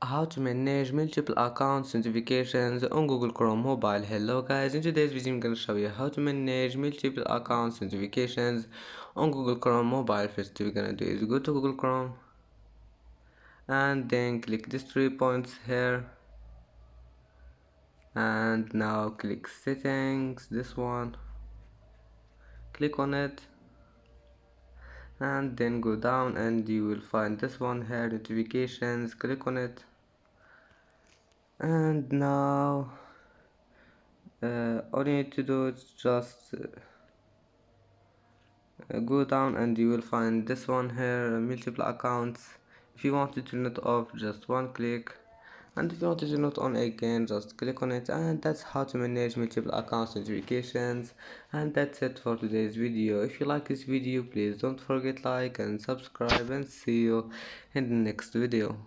How to manage multiple accounts notifications on Google Chrome mobile. Hello guys, in today's video I'm gonna show you how to manage multiple accounts notifications on Google Chrome mobile. First we're gonna do is go to Google Chrome and then click these 3 points here, and now click settings, this one, click on it, and then go down and you will find this one here, notifications, click on it, and now all you need to do is just go down and you will find this one here, multiple accounts. If you want to turn it off, just one click, and if you want to turn it on again, just click on it. And that's how to manage multiple accounts notifications. And that's it for today's video. If you like this video, please don't forget like and subscribe, and see you in the next video.